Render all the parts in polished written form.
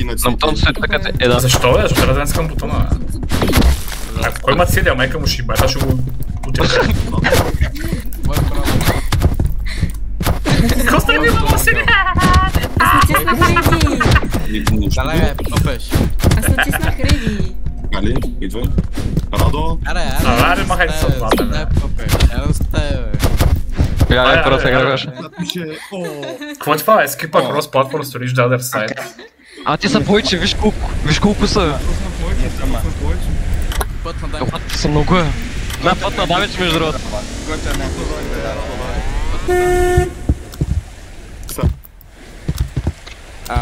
и на На бутон стои така, да. Защо бе? Защо трябва да искам бутона, бе? А кой има цели, а майка му ще бата, ще го отида. Коста ми има цели! Аз натиснах Реди! Дале, попеш. Аз натиснах Реди! Али, идвай. Радо! Аре, махайте се от двата, бе. Я просто играваш. Какво ти това е? Skip across platforms to reach the other side. А ти са повече, виж колко са. Път на дай. Път са много е. На път на дамидж между другото.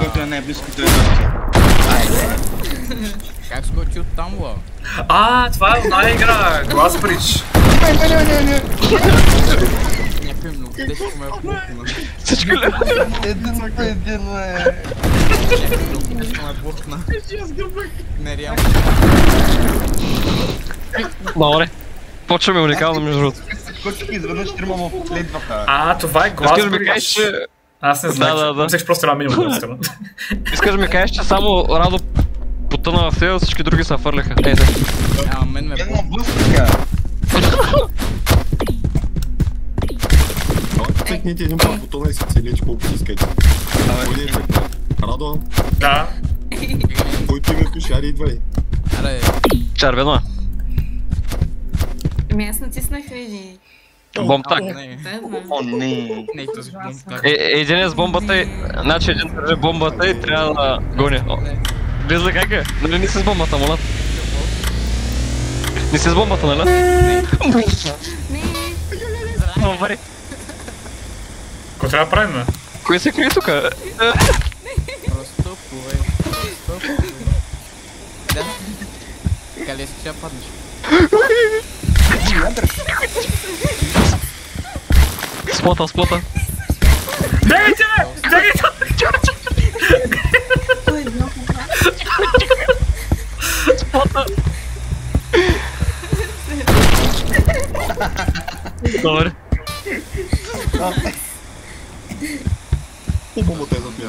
Който е най-близкото е Как скочи от там, бо? Това е една игра, Glass Bridge. Някой много тежко ме е бухна. Всичко ли? един по един, бе. Много тежко ме е бухна. Нереално. Добре. Почваме уникално между другото. Скочих изведнъж трима му последваха. Това е Искаш Glass да ми кажеш, Bridge. че... Аз не знам, Да. мислех, че просто една минута. Искаш да ми кажеш, че само Радо потъна в тея, всички други се фърляха. Ейде. Мен ме Една блъскаха. Цъкните един път бутона и се целич колко си искайте. Радо, Да. който име пише, ари идвай. Аре, Червено е. Ами аз натиснах Реди. Бомбтак. не. О, не. Не, този бомбтак. Един е с бомбата и... Значи един държи бомбата и трябва да гони. Вижда как е? Нали не си с бомбата, моля? Не си с бомбата, нали? Не! Добре. Какво трябва да правим, бе? Кой се крие тука? Просто плувай. Да. Така ли ще паднеш? Спота. Бегайте, бе! Бегайте! Спота. Добре. Хубаво те запия.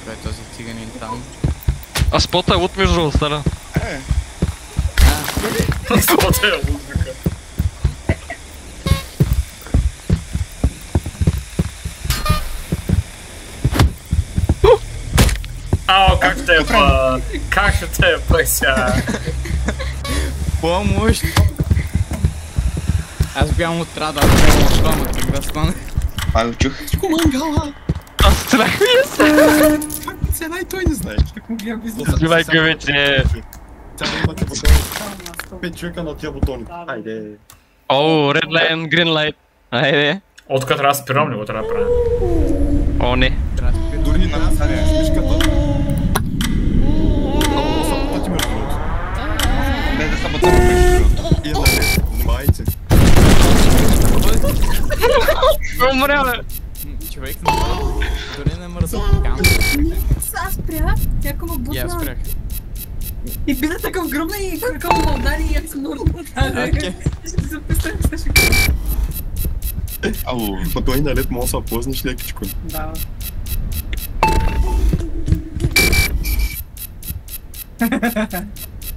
Кой е този циганин там? А спота е от между остара. Спота е музика. Как ще е па? Как ще е па сега? Помощ! Аз бях му трябва да отбегам от дома, как да стане. Ай, чух. Аз стрелях ми Цена и той не знае. Стрелях ми вече. Цяла имате бутон. 5 човека на тия бутони. Айде. Оу, red line, green light. Айде. Откъде трябва да спирам, не го трябва да правя. О, не. Дори на нас мишката. Много са пъти между другото. Не да саботирам между другото. И една не, внимайте. Умря, бе. Човек не мърда. Дори не мърда. Аз спрях, някой ме И аз бутна. спрях. И бида такъв гръмна и кръкъл ме удари и аз съм нормално. Окей. Ще се представям, че ще кажа. Ало, на той налет мога да се опознаш лекичко. Да.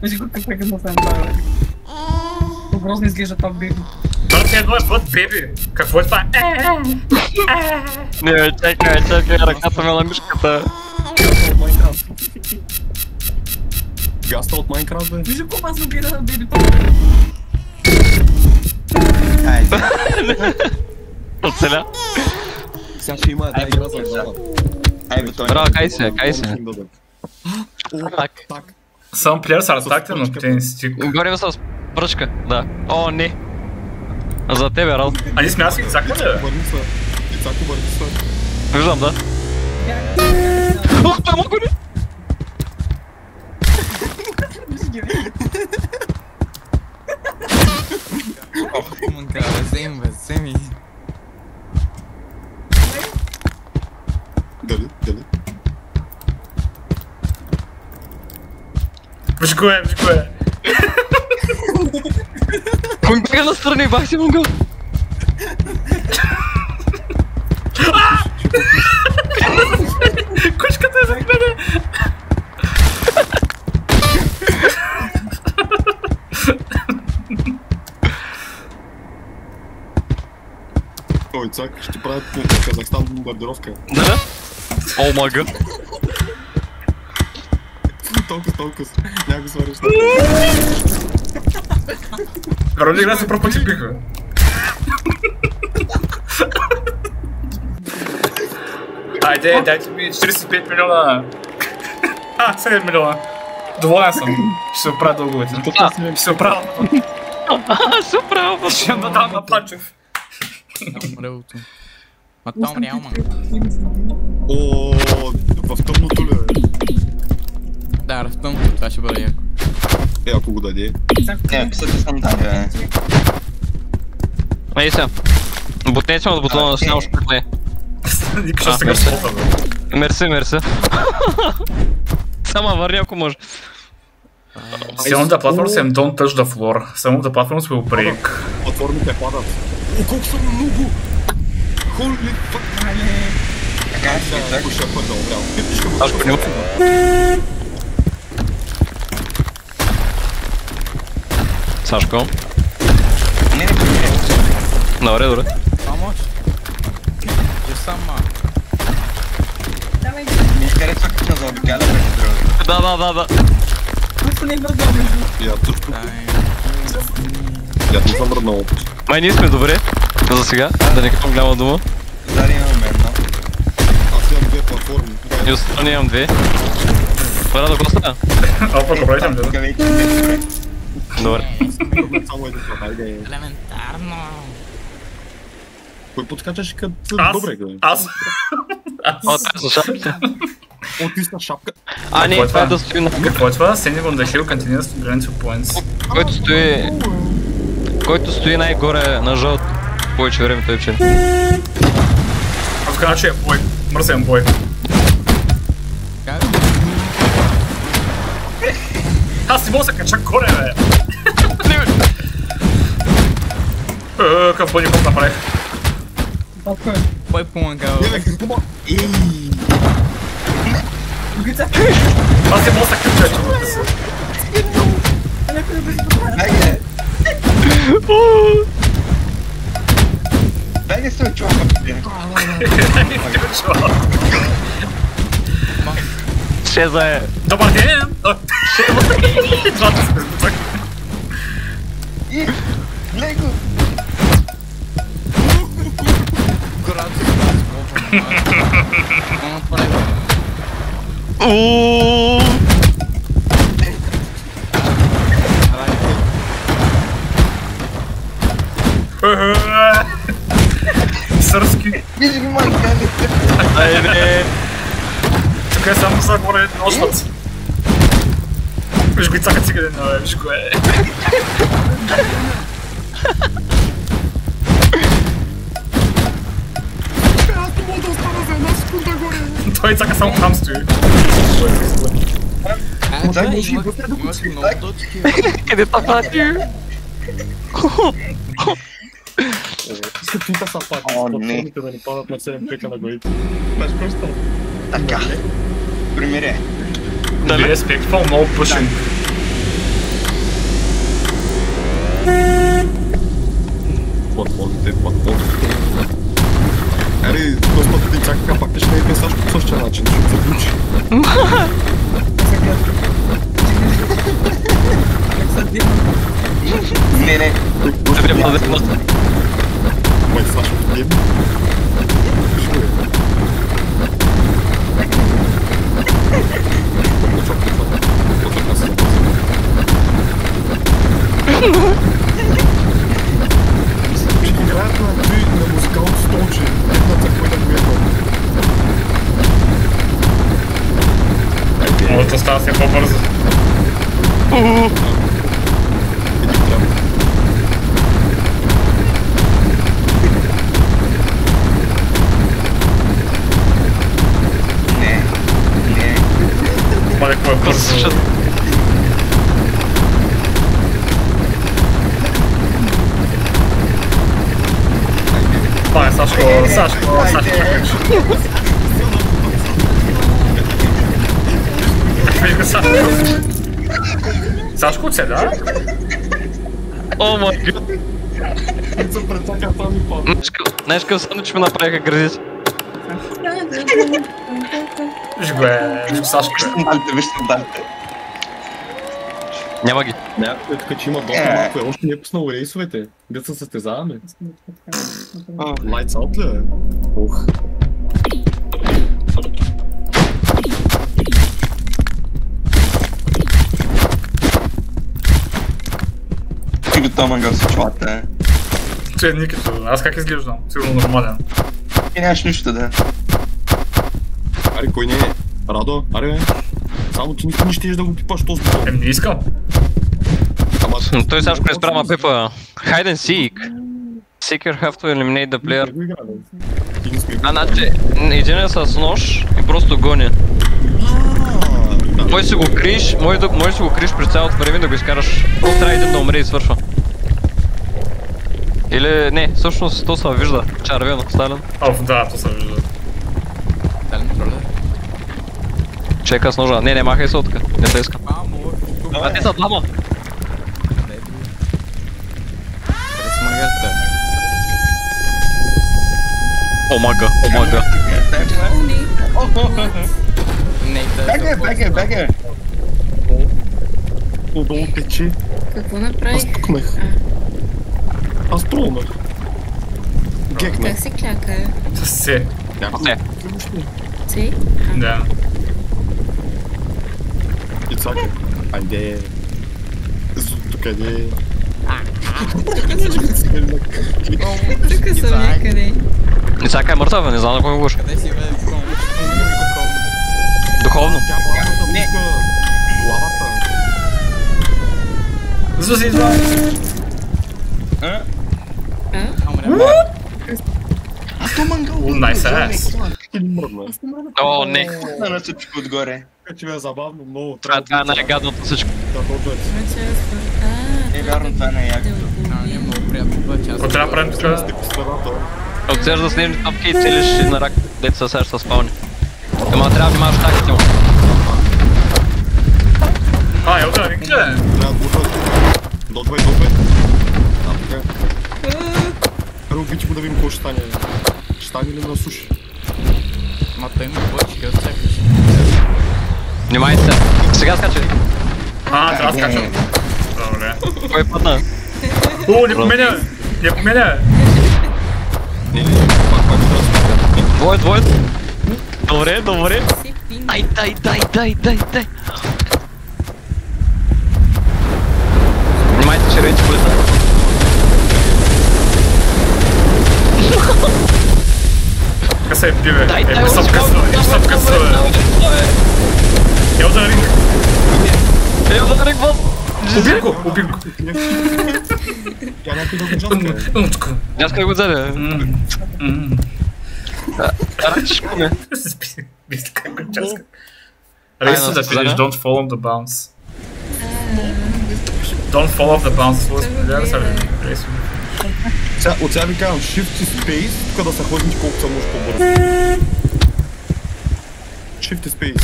Виж го как е на това, бе. Грозно изглежда това беби. Това си едно е бъд беби. Какво е това? Не, бе, чакай, ръката ме на мишката. Гаста от Майнкрафт, бе. Виж го аз гледа на беби. Айде. Оцеля. Сега ще има една игра за глава. Ай, бутони. Браво, кай се. Так. Так. Some players are attacked on obtain stick. Горим с пръчка, да. О, не. За тебе, Рал. А ние сме аз и Ицака, бе? Върни се. Ицако върни се. Виждам, да. Ох, там гони! Ох, мънка, вземи, бе, вземи. Дали? Виж го е. Кой бега настрани, бах си мънгъл! Кучката е зад мене! цак, ще правят по Казахстан бомбардировка. Да? О, мага. Толкова. Няма го свариш. Вроде игра се пропъти биха. Айде, дайте ми 45 милиона. 7 милиона. Доволен съм. Ще се оправя дълговете. Ще се оправя. Се оправя. Ще им дадам на Плачев. Мръвото. Ма там няма. О, в тъмното ли бе? Да, в тъмното, това ще бъде яко. Ако го даде. Писате стандарти, бе. Ей сега. Бутнете от бутона да снема шпикле. Ника ще сега слота, бе. Мерси. Сама върни ако може. Some of the platforms don't touch the floor. Some of the platforms will break. Платформите падат. О, колко са много! Holy fuck! Така е, цак. Ако ще е пърда, обрял. Аз го Сашко. Не, Добре. Помощ? Че сама. ми харесва като се заобикаля между другото. Да. Просто не бързам между. Я също. Дай. Я съм върнал. Май ние сме добре. За сега, да не кажем голяма дума. Зари имаме едно. Аз имам две платформи. Just не имам две. Пора да коста. Опа, добре, идем, Тук да. вече не е добре. Добре. Само един плат, айде. Елементарно. Кой подскачаш като... Аз. Добре, гледай. Аз. О, това са шапките. О, ти са шапка. А, не, това е да стои на... Какво е това? Sending on the hill continues to drain 2 points. Който стои най-горе на жълт. Повече време той печели. Аз казвам, че е бой. Мърсен бой. Как? Аз не мога да се кача горе, бе. Какъв пълни хоп направих. Папка. Кой помагал? Не, бе, какво? Ей! Аз не мога да се кача, че се. Беге! Беге се очува. Шеза е. Добър ден! Двата се безбутък. И... Гледай го! Uuuu. Сърски. Вижи ги моите гали! Айде. Тук е само за горе нощът. Виж го и цака цигаде, виж го е. Аз не мога да остана за една секунда горе. Той цака само там стои. Имах много точки. Къде папати? Искат твита са пак. О, не. Платформите да ни падат на 7 пека на горите. Знаеш какво става? Така. Примире. Be respectful, no pushing. Платформите. Ери, доста ти чакаха, пак ще не е също по същия начин, ще се включи. Не. Добре, благодаря. Май Сашо в дем. Виж го е. Ще играят на музикално столче. Една църква да го едно. Може да става все по-бързо. Един трябва. Не. Мале, какво е бързо. Това е Сашко. Виж го Сашко. Сашко от седа? О май гад. се претака там и падна. Знаеш какъв сандвич ми направиха градите? Виж го виж го Сашко. Виж стандартите. Няма ги. Някой е така, че има доста малко, още не е пуснал рейсовете. Де се състезаваме. Lights out ли е? Ох. И до този мангал се чувате. Че никато. Аз как изглеждам? Сигурно нормален. И нямаш нищо да. Аре, кой не е? Радо, аре бе. Само ти никой не щеш да го пипаш този бутон. Не искам. Той Сашко не спряма пипа. Hide and seek. Seeker have to eliminate the player. Ти не сме го. Значи, един е с нож и просто гони. Може си го криеш, може да си го криеш през цялото време да го изкараш. Просто трябва един да умре и свършва. Или не, всъщност то се вижда. Червено, Сталин. Оф, да, то се вижда. Сталин троле. Чека с ножа. Не, махай се отка. Не се искам. А те са двама. Къде си маргарите? Омага. Не, Беге! Отдолу тече. Какво направих? Аз пукнах. Аз пробвах. Гекнах. Как се кляка? С се. Не. Си? Да. И цака. Айде. Тук къде? Тук съм някъде. Исака е мъртва, не знам на кой му гуша. къде си бе? Духовно. Тя лавата пуска. Лавата. Зузи, идва. То мангал. Nice ass. Ти не мръдна. О, не. На всичко отгоре. Така че бе забавно, много. Това е най-гадното всичко. Да дойде. Е, вярно, това не е яко. Не е много приятно това, че аз... Какво трябва да правим така? Отсеш да снежни топки и целиш на рак, деца се сеща спални. Ама трябва да внимаваш таките му. Ело да, никъде. Трябва да бутат. До 2. Да, така. Първо обичи го да видим какво ще стане. Ще стане ли на суши? Ма той има плъчки, от всякаш. Внимайте се. Сега скачай. Трябва да скачам. Добре. Кой пътна? Не поменя! Не поменя! Двоет. Добре. Дай. Внимайте, червените полета. Къса е пиве. Дай, Съм къса. Ело да ринг. Убил го. Тя някой да го джаска. Дяска го вземе. Рачиш ме. Мисля как го часка. Рейса да пидеш, don't fall on the bounce. Don't fall off the bounce. От сега ви казвам Shift и Space, тук да се хлъзнеш колкото се може по-бързо. Shift и Space.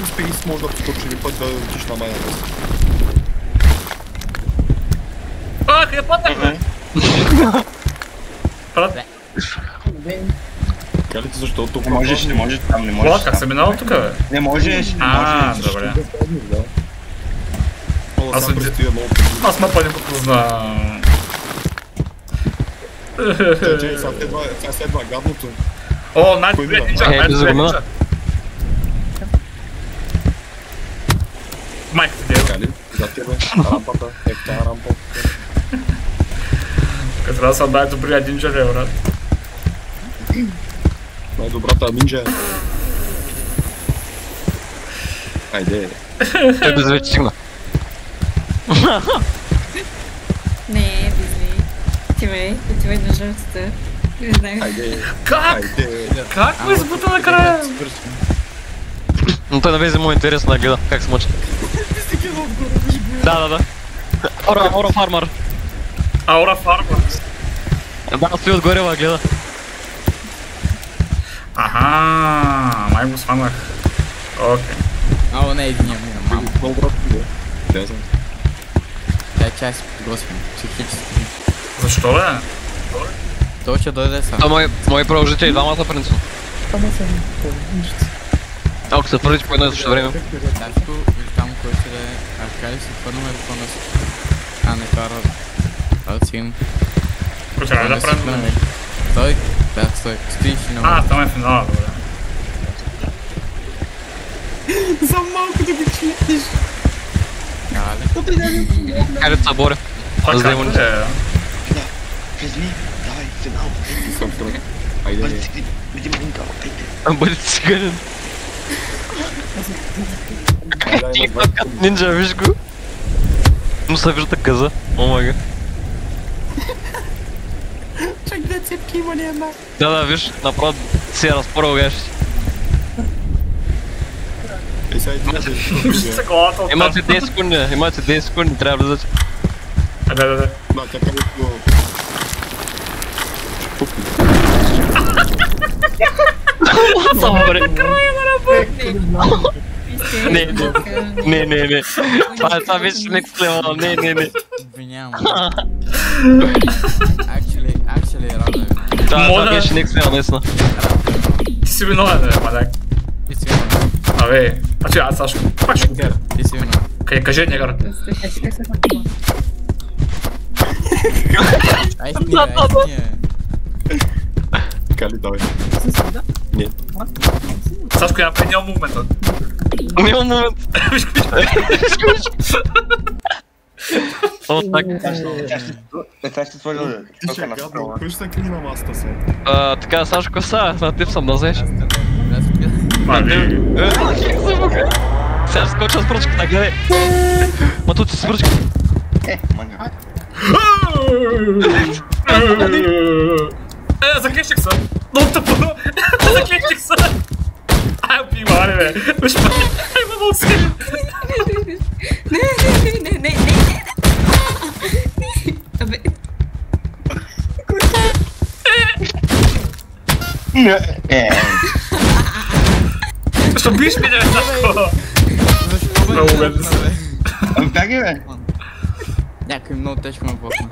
Space може да поскочи или път да летиш на майната си. Я пътнах! Калите защо тук? Не можеш, там не можеш. Как съм минал тук, бе? Не можеш. Добре. Аз мапа не го познавам. Сега следва гадното. О, най-добре нинджа, Майката дел. Кали, за тебе, рампата, тая рампа. Като трябва да съм най-добрия нинджа, бе, брат. Най-добрата нинджа. Айде. Той да вече стигна. Не, Дизли. Отивай на жълтата. Не знам. Айде. Как ме избута накрая? Но той навезе му интересно да гледа как се мъчи. Да. Ора фармър. Аура фармър. Да, стои отгоре ма гледа. Май го сванах. Окей. Не, единия ми е мамо. Много брат, да. Тя Тя чай си подготвим, психически. Защо бе? Той ще дойде сам. То мои продължители, двамата принцу. Ама съм нищо. Ако се твърдиш по едно и също време. Татко или там, който да е аркали, се хвърнаме до на си. А, не кара. Да си им. Какво трябва да правим? Стой, да, стой. Стоиш и на Там е финала, добре. За малко да го чуеш. Кале. Хайде да се боря. Това За да как има е? Влезни, давай, финал. Съм тръг. Айде, Бъде си, видим линка, айде. Бъде циганен. Нинджа, виж го. Но се вижда къза. О май га. Чак да цепки има ли една? Да, виж, направо си я разпорал гащи. сега и ти Вижте се главата от Имате 10 секунди, трябва да влизате. Да. Да, тя прави по... Добре. Не. Това беше next level, не. Обвинявам. Actually, радвам. Това беше next level, наистина. Ти си виновен, бе, маляк. Ти си виновен. Абе, аз Сашко, пак ще го бия. Ти си виновен. Кажи, негър. Ай, сния. Кали, давай. Не. Сашко, я преднял мувмента. Няма момент. Виж го. О, так. Тя ще твърди да Ти ще гадно, кой ще кри на маста сега? Така, Сашко са, на тип съм да взеш. Мали. Сега скоча с пръчката, гледай. Ма тут си с пръчката. Мага. Заклещих се. Много тъпо. Заклещих се. Ай, убива, бе. Виж ма. Ай, ма много силен. Не. Абе. Защо биш ми, бе, Сашко? Много беден се. Бягай, бе. Някой много тежко ме блокна.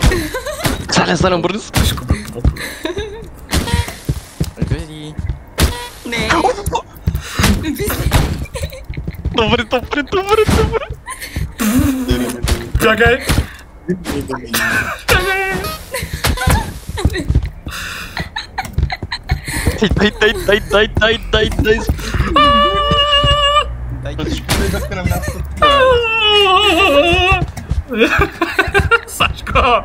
Сален, бързи. Сашко, бе, блок. Реди. Не. Добре. Бягай. Дай. Сашко.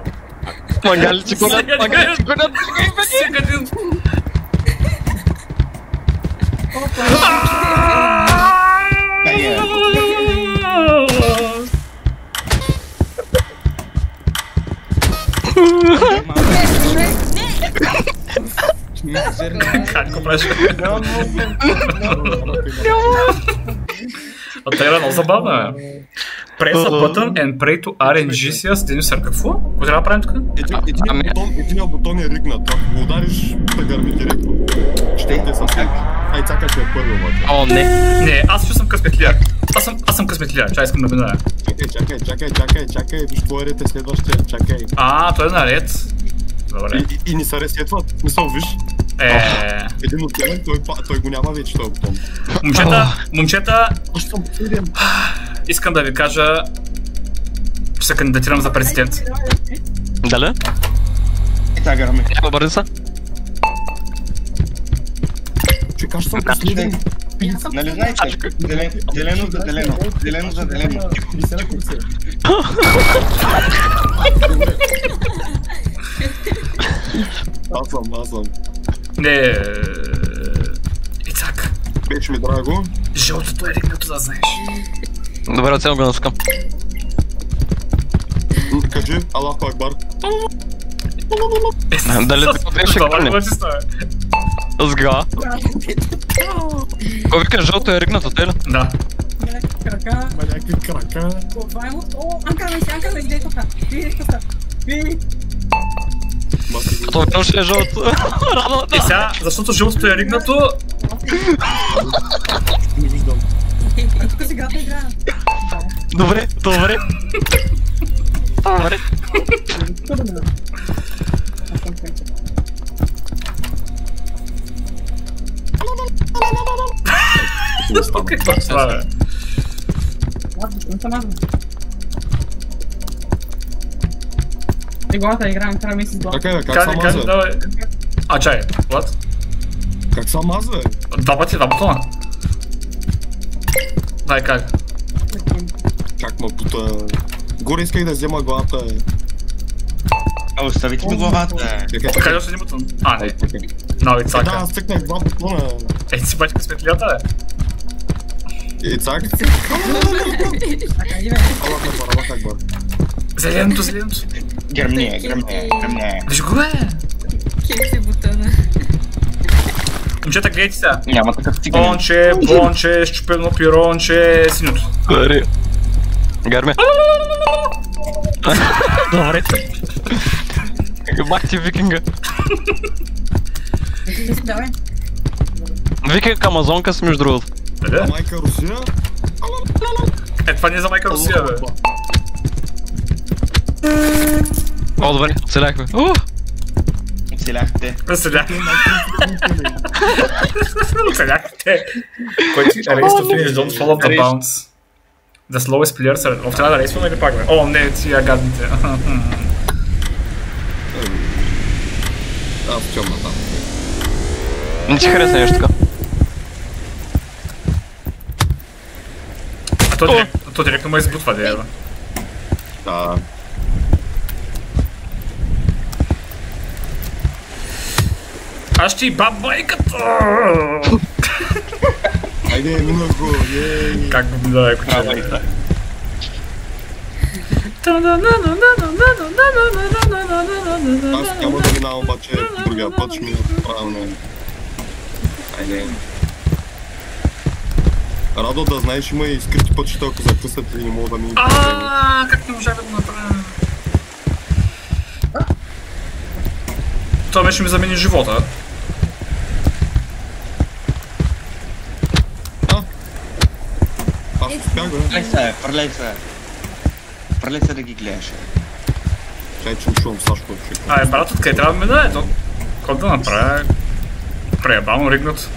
Мангали чеконят. Сега един. Как го правиш? Това е много забавно, бе. Press a button and pray to RNGCS. Денисър, какво? Какво трябва да правим тук? Единият бутон е ригнат, ако го удариш, да гърми директно. Ще те съвсем. Ай, цака ще е първи обаче. О, не. Не, аз ще съм късметлия. Аз съм късметлия, чай искам да миная. Чакай, виж кой ред е следващия, чакай. Той е наред. Добре. И ни се ресетват, мисъл, виж. Един от тях, той го няма вече този бутон. Момчета, Аз съм последен. искам да ви кажа, че се кандидатирам за президент. Дали? Няма бързи са? Чекай, аз съм последен. Нали знаете? Зелено за зелено. Зелено за зелено. Аз съм. Не, Ицак. Беше ми драго. Жълтото е ригнато, да знаеш. Добре, оценям го наскам. Кажи, Аллаху Акбар. Дали да беше гърне? Сга. Кой вика жълто е ригнато, те ли? Да. Крака. Маляка крака. Това е о, анкара, иде тук. Виж. Това видно ще е жълто. Рано, И сега, защото жълтото е ригнато, Не виждам. Тук сега играем. Добре. Добре. Какво е това, бе? Главата играем, трябва ми си глава. Чакай, бе, как са Кажи, маза? давай. А, чай, what? Как са маза, бе? Два пъти, два бутона. Дай как? Как ма пута... Горе исках да взема главата, бе. Оставите ми главата. Чакай, Къде чакай. още един бутон? А, не. Чакай. Нови Да, цака. аз цъкнах два бутона. Ей, ти си бачка светлията, бе. И цак. Аллах акбар. Зеленото, зеленото. Гръмне, гръмне, гръмне. Виж го, бе. Кефи бутона. Момчета, гледайте сега. Няма такъв циган. Бонче, бонче, щупено пиронче, синьото. Добре. Гарме. Добре. Бах ти викинга. Давай. Викинг Амазонка си между другото. Къде? Майка Русия? Е, това не е за майка Русия, бе. О, добре, оцеляхме. Оцеляхте. Оцеляхте. Оцеляхте. Кой ти race to finish, don't follow the bounce. The slowest players are... О, трябва да рейсваме или пак, бе? О, не, тия гадните. Аз в чомна там. Не ти хареса нещо така. А то директно ме избутва, да е, бе. Да. Аз ще и баб майката! Айде, минах го, ей. Как го да е, куче? Аз няма да минавам, обаче другия път ще минах правилно. Айде. Радо да знаеш, има и скрити пътчета, ако закъсат и не мога да ми... Как не можах да го направя? Това беше ми замени живота. Аз успях, бе. Фърлей се. Фърлей се да ги гледаш. Чай, че чувам Сашко. Брат, откъде трябва да мине? Какво да направя? Преебално ригнат.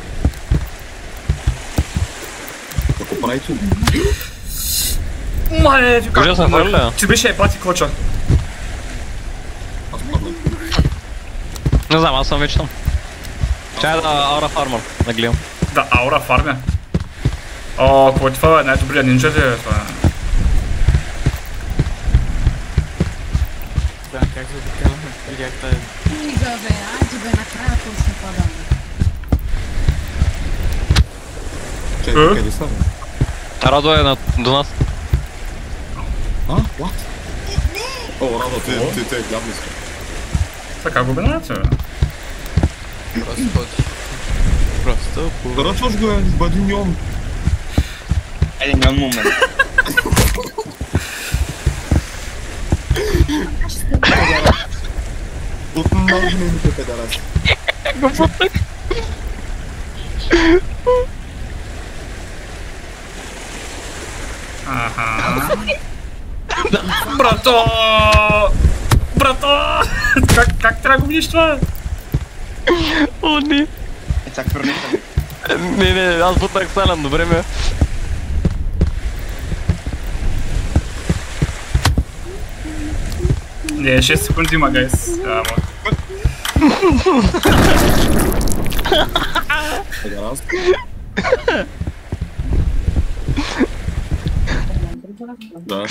Какво правите? Мале, Кажа съм хвърля. Ти беше ебати клъча. Аз паднах. Не знам, аз съм вече там. Чай да аура фармър, да гледам. Да, аура фармя. О, какво е това, бе? Най-добрият нинджа ли е това? Да, как се обикаламе? Видях тази... Стига, бе, айде бе, накрая точно падаме. Чай, къде са? Радо е до нас. А? What? О, Радо, ти е главни си. Така го бинате, бе. Просто ходиш. Просто по... Ръчваш го, бъди ньон. Айде, нямам момент. От най-големите педараси. Аха. Брато! Брато! Как трябва да го видиш това? О, не. Цак, фърлей се. Не, аз бутнах Сален, добре ме. Не, 6 секунди има, гайс. Педарас. Да,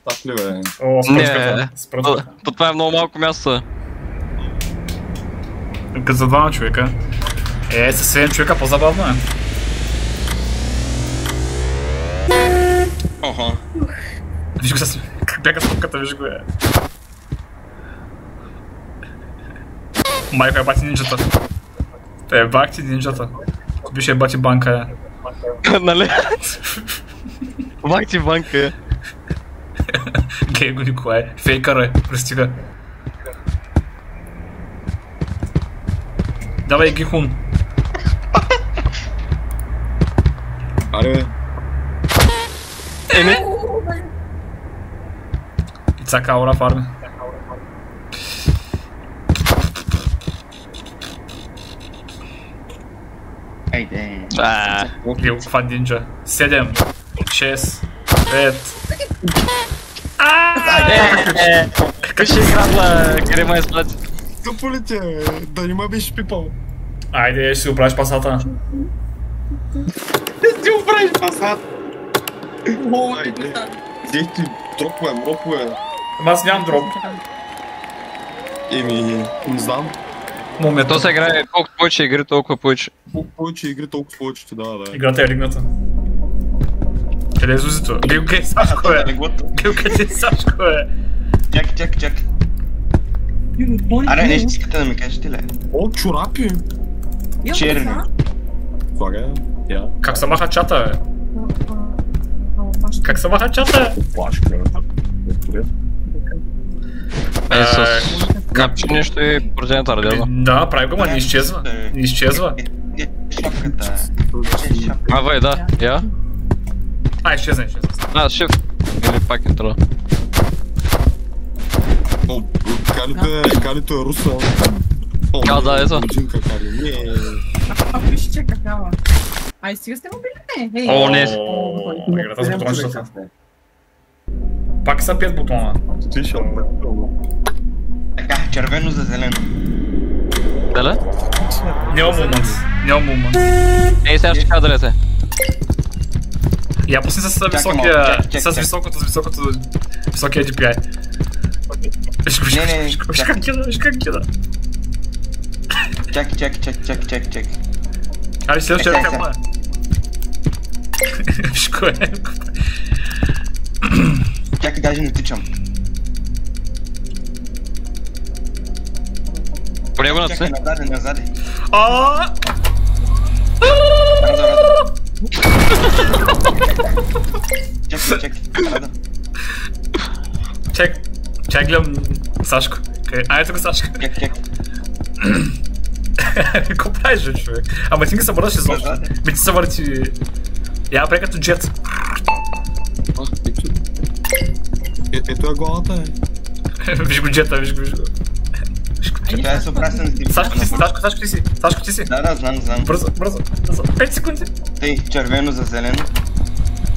так ли, бе? О, Не, спръската. то това е много малко място. Като за двама човека. Със 7 човека по-забавно е. Охо. Виж го с... Как бяга стопката, виж го е. Майко е бати нинджата. Е бати нинджата. Биш е бати банка е. Нали? Бах ти банка е. Гей го Николай. Фейкър е. Пристига. Давай Гихун. Аре, бе. Не. Всяка аура в армия. Айде. Бил, каква нинджа. 7, 6, 5. Какъв ще играла Грима изплати? Да полетя, да не ма беше пипал. Айде, ще си оправиш пасата. Ти оправиш пасат. О, Айде. ти го Взех ти дропове. Ама аз нямам дроп. Еми, не знам. Момента. То се играе колкото повече игри, толкова повече. Колко повече игри, толкова повече ти дава, да. Играта е лигната. Къде е Зузито? Гледай къде е Сашко е. Гледай къде е Сашко е. Чак. Аре, нещо искате да ми кажете ли? О, чорапи! Черни. Слагай, я. Как се маха чата, бе? Как се маха чата, бе? Плашка, Напиши нещо и продължението радио. Да, прави го, ма не изчезва. Не изчезва. Шапката. Вай, да, я. Изчезна. Shift. Или пак интро. О, Калито е руса. Да, ето. Джинка Кали, не. Виж, че какава. Ай, сега сте му били? Не, О, не. Играта с бутончетата. Пак са 5 бутона. Така, червено за зелено. Дали? Няма момент. Ей, сега ще кажа дали се. Я пусни с високия DPI. Виж как кида. Чак. Али следващия ръка е. Виж кое е. Чакай, даже не тичам. По него Чакай, наци. назади. Ааа! Чакай, рада. Чак гледам Сашко. Ай, тук Сашко. Чак. Какво правиш, бе, човек? Ама ти ги се върнаш изобщо. Бе, ти се върти... Я прави като джет. Ето е главата, Виж го джета, виж го. Трябва да се обрасна на ти. Сашко ти си. Да, знам. Бързо. 5 секунди. Тъй, червено за зелено.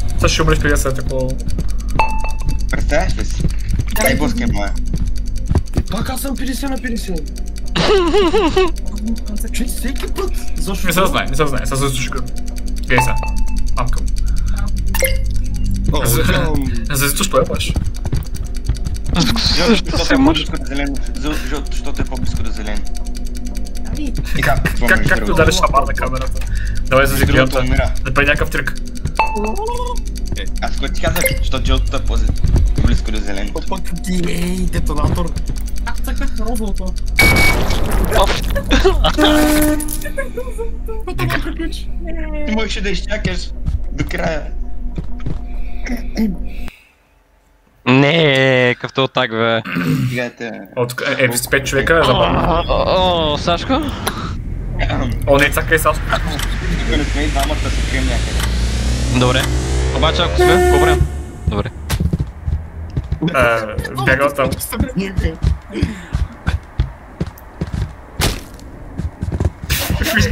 Сега ще умреш преди да се такова. Представяш ли си? Дай боска моя. Пак аз съм 50 на 50. Че всеки път? Защо? Не се знае, сега се слушка. Гей сега. Мамка му. За що е баш? Защото е по-близко до зелено. Как ти удариш шамар на камерата? Давай за зиглията. Да прави някакъв трик. Аз кой ти казах, защото жълтото е по-близко до зелено. Пак гей, детонатор. Цъкнах розовото. Ти можеше да изчакаш до края. Не, какъвто от так, бе. От с 5 човека е забавно. О, Сашко? О, не, цакай Сашко. Тук не сме и двамата се крием някъде. Добре. Обаче ако сме, по време. Добре. Бягал там.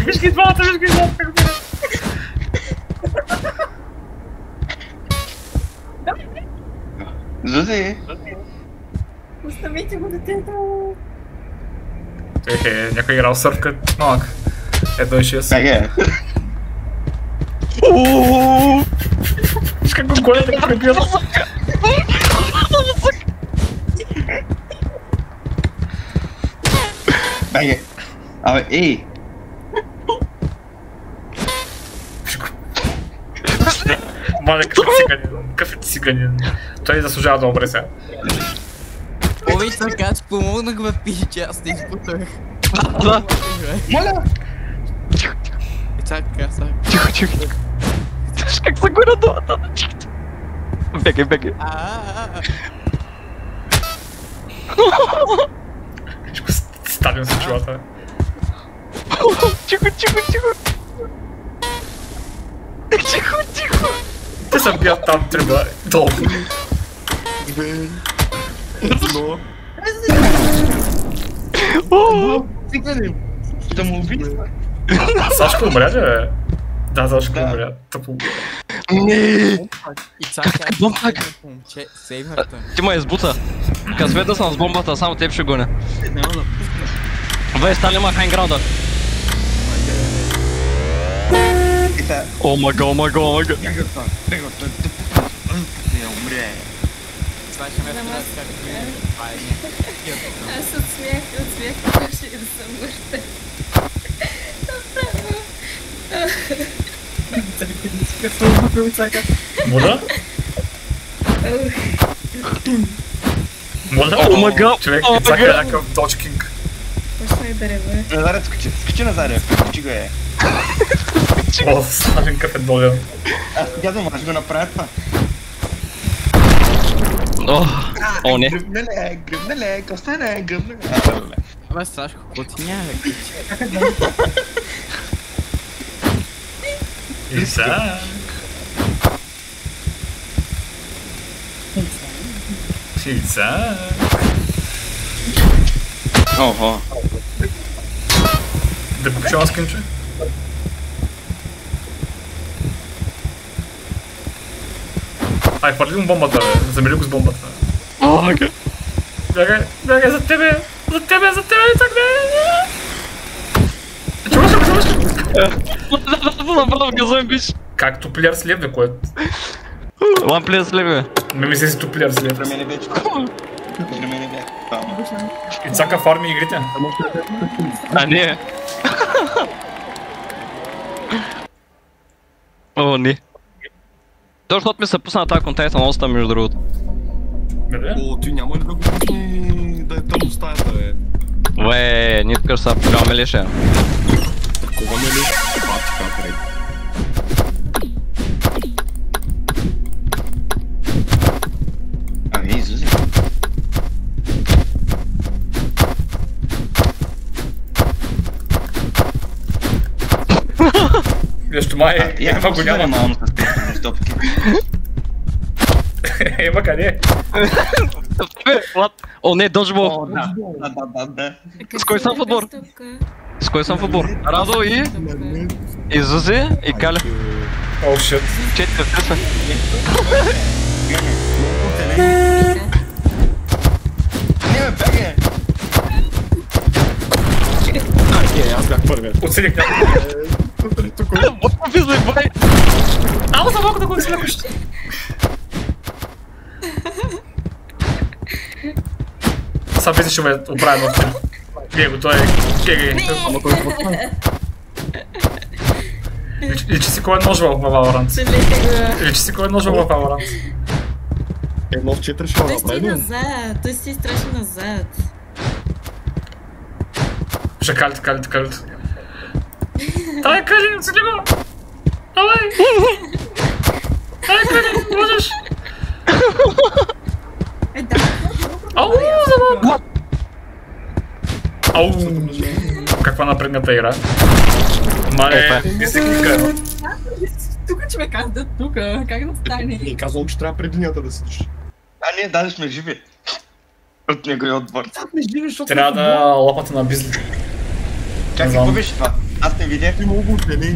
Виж ги двамата. Зузи! Оставете го детето! Някой играл сърф като малък. 1.6. Беге! Виж как го гоня да пребива. Беге! Абе, ей! Мале, какъв е циганин. Той заслужава да умре сега. Ой, така, че помогнах бе, пиче, аз не изпутах. Да. Моля! Чакай, Тихо. Виж как се горя долата. Бегай. Стадион се чувата. Тихо. Те са бият там, трябва долу. Но... Самоубийство. Сашка умря ли, бе? Да, Сашка умря. Тъпо. Не. И цака, Бомбак. момче, сейвнахте. Ти ме избута. Късмета съм с бомбата, само теб ще гоня. Вей, стали ма хайнграунда. И та, О май гад, о май гад, о май гад. него той не умре. Това ще ме разказва как ми това е някакъв. Аз от смях, трябваше да съм мъртва. Моля? Моля? О май гад, Човек, о май цака е гад. някакъв дочкинг. Почнах да рева. Назарет, скачи Назарет, скачи го е. О, Сталин какъв е долен. Аз казвам, аз го направя това. О, не. Гръбнале, остане, гръбнале. Абе, Сашко, какво ти няма да кричи? Исак. Исак. Охо. Да купиш едно скинче? Ай, хвърли му бомбата, бе. Замери го с бомбата. Бягай, бягай, за тебе! За тебе, Исак, бе! Чуваш ли? Направо газуем биш. Как топлер с лев, бе, което? One place лев, бе. Ме мисли си топлер с лев. При мен вече. При мен бе. Ицака фарми игрите. А, не. О, не. Точно от ми се пусна тази контейта на оста, между другото. Бе, О, ти няма ли да го пусни да е тъмно стаята, бе? Уе, ние тук ще са программе ли ще? Такова не ли? Бати как, рей. Ами, Изузи. нещо май, ема го няма. Мално с тези топки. Ема къде? О, не, доджбол. Да. С кой съм в отбор? С кой съм в отбор? Радо и Зузи и Каля. О, шит. 4-3 Не, бе, беге! Аз бях първият. Оцелих някой. Визлай, бай! Ало, за малко да го оцелякаш. Сега визи ще ме оправя нов филм. Гледай го, той е гегей. Личи си кой е ножвал в Valorant. Личи си кой е ножвал в Valorant. Едно в 4 ще го Той си направи. назад, той си страшно назад. Ще калит. Давай, Кали, оцели го! Давай! Давай, Кали, можеш! Ау, за малко! Ау! Каква напредната игра? Мале, не се клика. Тук човек, как да стане? И казвам, че трябва пред линията да седиш. А, ние даже сме живи. От неговия отбор. Не живиш, защото... Трябва да лапата на Бизли. Чакай, знам. какво беше това? Аз не видях. Ти мога да не.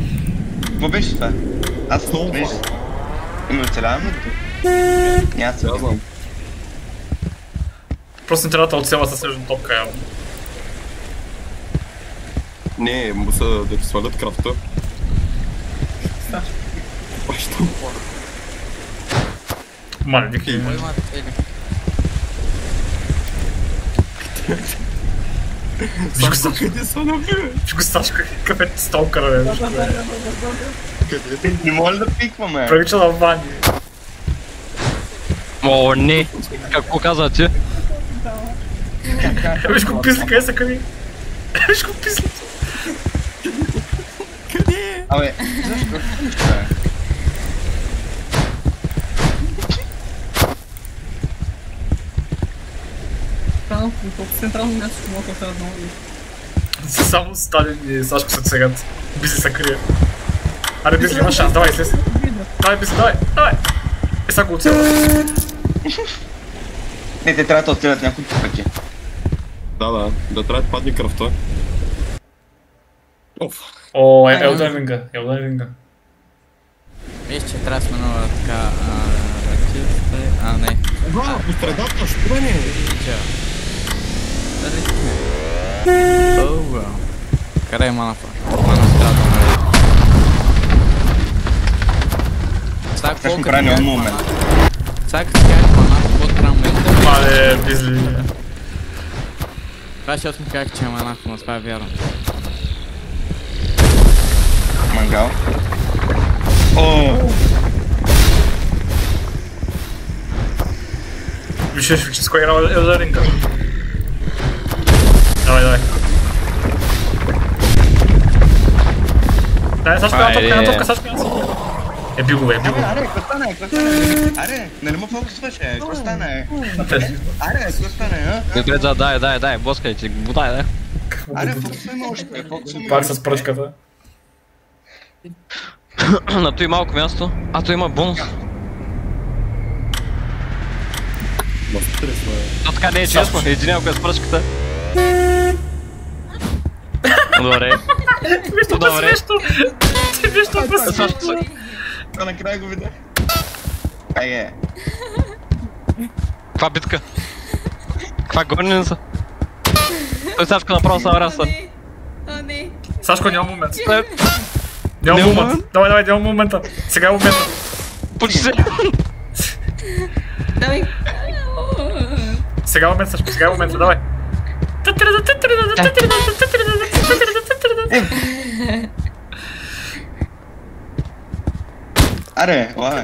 Какво беше това? Аз Много не виждам. Ами оцеляваме ли? Няма се. Аз знам. Просто не трябва да отсела със снежна топка, явно. Не, му са да ти свалят крафта. Баща. Мале, дики. Кой има цели? Сашко, къде са на бе? Виж го Сашко, какъв е сталкър, бе. Къде? Не може да пикваме. Прилича на Вани. О, не. Какво каза ти? Виж го писли, къде са къде? Виж го писли. Абе, защо? Какво е? Централно място ще мога да едно. Само Сталин и Сашко се цегат. Бизли се крие. Аре, Бизли, има шанс, давай, слез. Давай, Бизли, давай. Е, сега го оцела. Не, те трябва да отстрелят няколко пъти. Да, да трябва да падне кръвта. Оф. О, Елден Ринга. Виж, че трябва да сме нова така... ракета... не. Да, по средата, що да не? Ча. Да рискне. Оу, бро. Къде е маната? Мана страда, нали? Сега Сега ще колко правим един момент. Сега като скажеш маната, какво трябва да ме... Мале, бизли. Това защото ми казах, че е маната, но това е вярно. Мангал. О! Виж с кой играл Елден Ринга. Давай. Дай, Сашко, една топка, Сашко. Еби го. Аре, какво стане? Аре, нали му фокусваше? Какво стане? Аре, какво стане, а? Добре, дай, блъскайте го, дай. Аре, фокусваме още, Пак с пръчката. На той малко място. А, той има бонус. То така не е честно, един ако е с пръчката. Добре. Добре. Ти виж това просто. Това накрая го видях. Ай, Каква битка? Каква гоненица? Той Сашко направо са раса. О, не. Сашко, няма момент. Няма момент. Давай, няма момента. Сега е момента. Почти. Давай. Сега е момент, Сашко, сега е момента, давай. аре, ладно.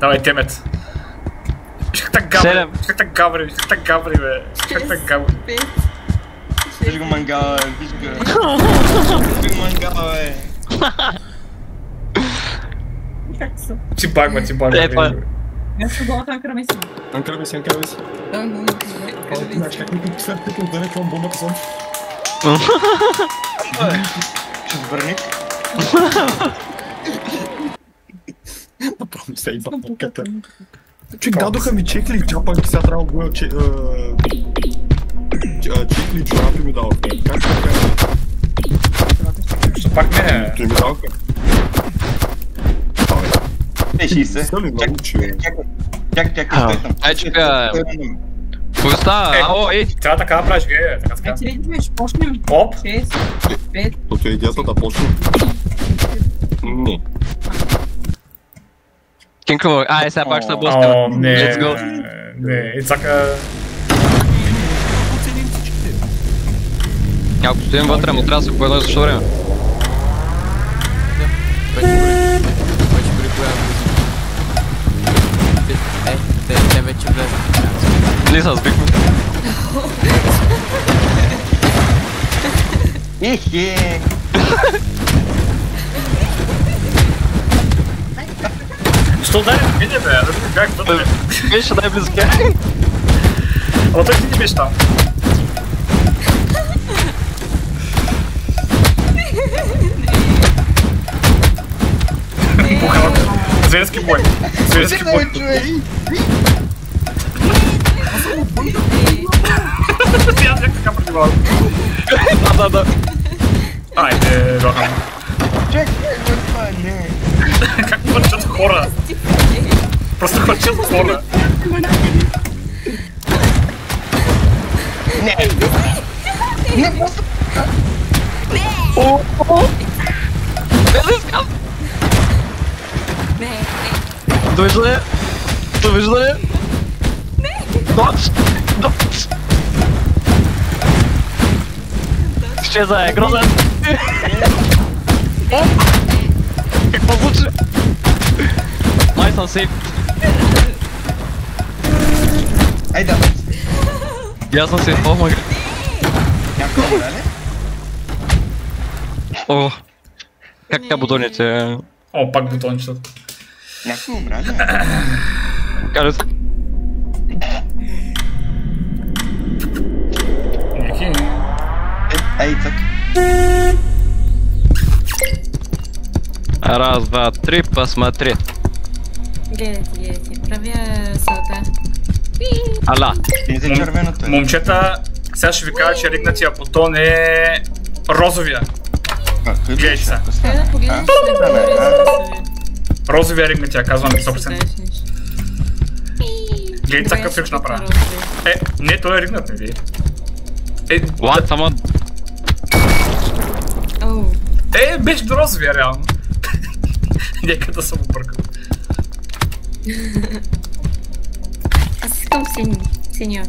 Давай, темет. Виж как так гаври, бе. Как так гаври. Виж го мангала, виж го. Виж го мангала, бе. Ти багва. Аз ще долата на кръми си. Анкраби си. Знаеш как ми след като отделя към бомбата съм? Ще сбърник. Направо се идва пълката. Чек, дадоха ми чекли и чапах, сега трябва да го чекли и чорапи ми дадоха. Как ще кажа? Що пак не? Той ми дадоха. Те 60. Са ли научи? Чакай, стой. Ай, чека. Какво става? Ало, ей! Трябва така да правиш, така. Ай, ти ще почнем. Оп! 6, 5, Тото е идеята да почне. Не. Кинкова, сега пак ще О, блъскаме. не. Let's go. Не, Ицака... Ако стоим вътре, му трябва да се поеда за време. Вече бори коя влиза. Те вече влезе. Лиса, сбихме. Ихе. Що удари мене, бе? Да видим как вътре. Беше най-близки. Ама той ти не беше там. Бухалка. Зверски бой. Аз бях така предивал. Да. Айде, Рохан. Чакай, това не. Как хвърчат хора? Просто хвърчат хора. Не, просто... Довиждане. Доч. Изчезай, грозен. Какво случи? Май съм сейф. Айде, И аз съм сейф, о май. някой умря ли? О. Как така бутоните? О, пак бутончетата. Някой умря ли? Кажа се. Ники. Ей, цък. Раз, два, три, посмотри. Гледайте. правя салта. Ала. И за червеното е. Момчета, сега ще ви кажа, че ригнатия бутон е розовия. Гледайте се. Трябва да погледнеш да говоря за красови. Розовия ригнатия, казвам 100%. Гледайте сега какъв трик ще направя. Не, той е ригнат, не ви. What? Someone? Беше до розовия, реално. Нека да съм объркал. Аз искам синьо.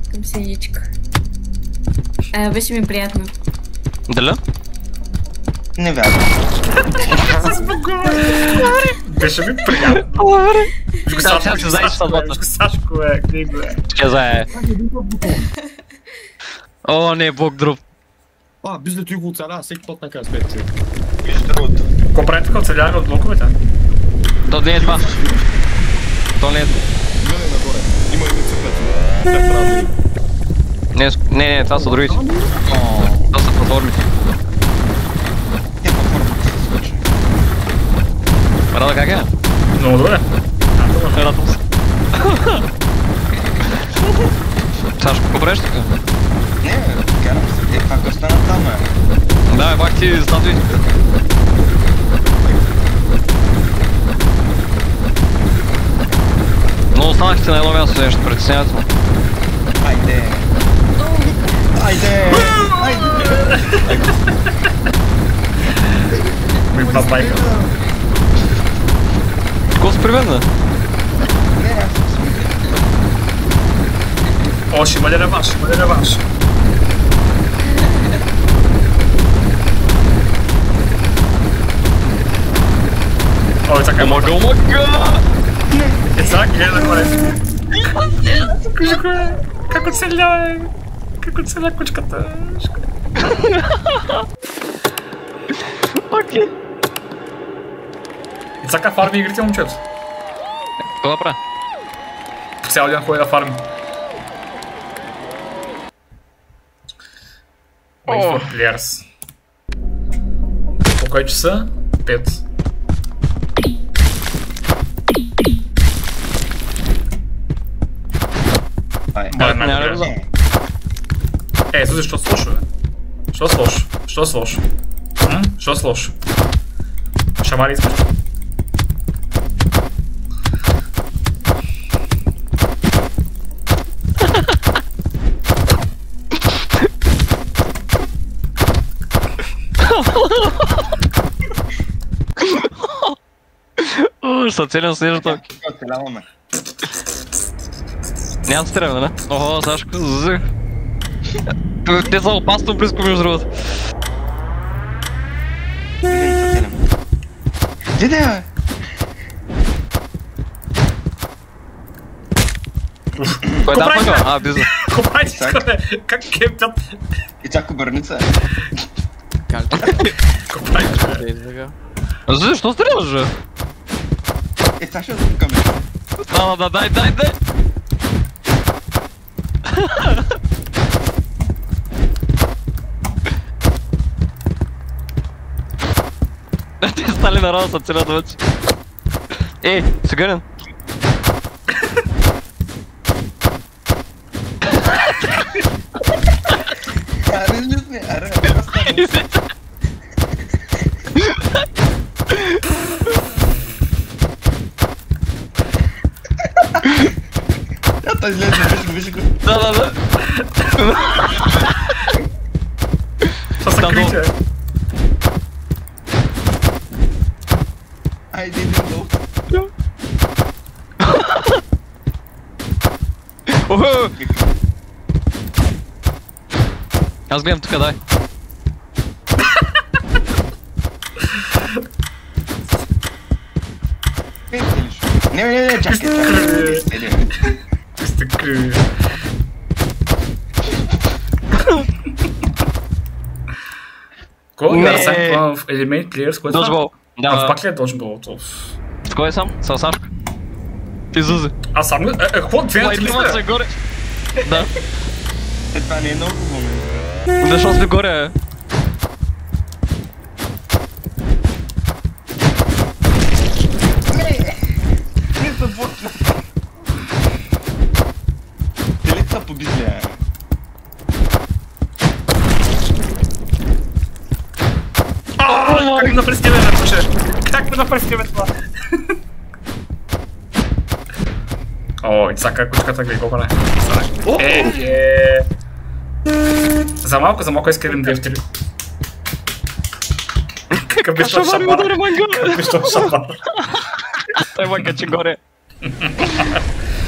Искам синичко. Беше ми приятно. Дали? Не вярвам. Беше ми приятно. Сега ще знаеш съдбата. Сашко е, къде го е? Ще знае. О, не, бог друг. Bizde го оцеля, всеки път накрая с 5 човека. Виж другото. Какво правите, като оцеляваме от блоковете? То не е това. То не е... Гледай нагоре, има едни цепета. Те трябва да има. Не, това са другите. Това са платформите. Те платформите се случи. Рада как е? Много добре. Радвам се. Сашко, какво правиш така? Не, карам се. Пак остана там, Да, пак ти статуи. Но останахте на едно място, нещо притеснявателно. Айде. Ми бабайка. Какво се приведна? Не, аз съм смутен. О, ще има ли реванш, Ой, така Омага! Сега гледа горе. Как оцеля, как оцеля кучката. Окей. И така фарми игрите, момчето. Какво да правя? По цял ден ходи да фарми. Wait for players. По кой часа? 5. Няма да го знам. Сузи, що с лошо, бе? Що с лошо? Що с лошо? Що с лошо? Шамари искаш? Ще целям снежно. Оцеляваме. Няма стрема, не? Охо, Сашко, зъх. Те са опасно близко между другото. Диде, бе! Кой да пъка? Близо. Какво правите, бе? Как кемпят? И чак обърница. Какво правите, бе? Защо стрелаш, бе? Сега ще отпукаме. Да, дай! Те стали на раса целята вече. Сигурен? Аре, не сме, аре, не стане. Той излезе, виж го. Да. Това са крите. Айде, иди долу. Аз гледам тук, дай. Не, чакай. Ти сте криви. Кой е Арсен в Element Players? Кой е това? Да. Пак ли е должен било? С кой е сам? С Сашко. И Зузи. А сам ли? Какво? Две на три сме горе. Да. Това не е много хубаво. Защо сме горе, Как ми напрестиме, пише? Как ми напрестиме това? О, и сега кучката ги копане. За малко изкривим дефтери. Какъв биш то шабар? Какъв биш то шабар? Той ма качи горе.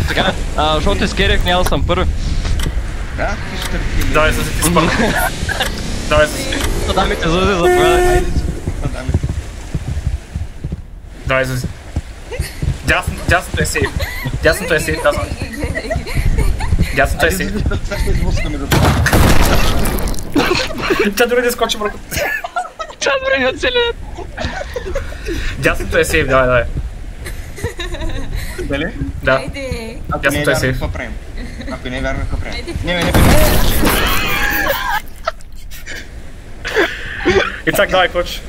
Така, защото изкерих, няма да съм първи. Да, ти ще търпи. Давай, Зузи, ти спърна. Давай, Зузи. Дамите, Зузи, заповядай. Айде, дамите. Давай, Зузи. Дясното е сейф. Дясното е сейф, казвам. Дясното е сейф. Сега ще изблъскаме до това. Тя дори да скочи върху. Ча дори не оцелят. Дясното е сейф, давай. Дали? Да, Айде. Ако не е дясното е вярно, сейф. какво правим? Ако не е вярно, какво правим? Не. И так, давай, коч.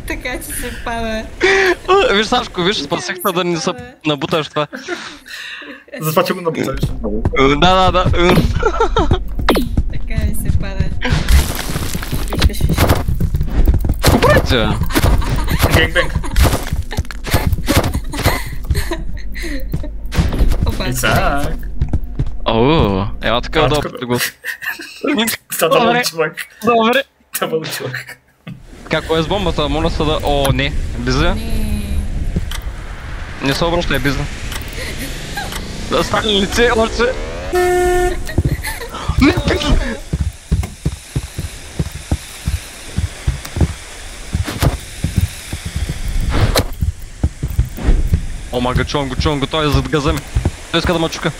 Така че се пада. Виж, Сашко, виж, спасихме да не се набуташ това. Затова че го набуташ. Да. Така и се пада. Виж. Какво правите? Генгбенг. Опа. И так. Ооо, ела така е удобно да го... Това да бъде човек. Добре. Да бъде човек. Какво е с бомбата? Моля се да... О, не. Биза? Не се обръщай, Биза. Да стане лице, още. Не, Биза! Ома, го чувам, той е зад газа ми. Той иска да ме чука.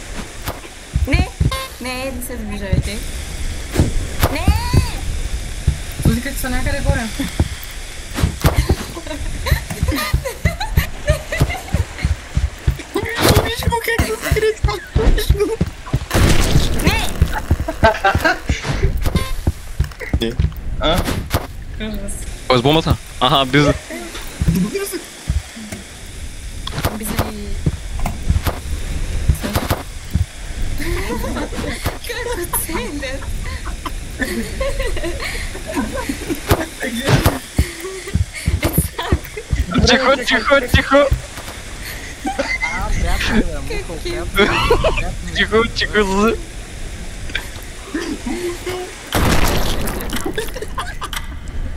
Не се доближавайте. Не! Сузи, като са някъде горе. Кой е с бомбата? Аха, Биза. Бизали... Как оцелят? Тихо! Тихо, Зузи.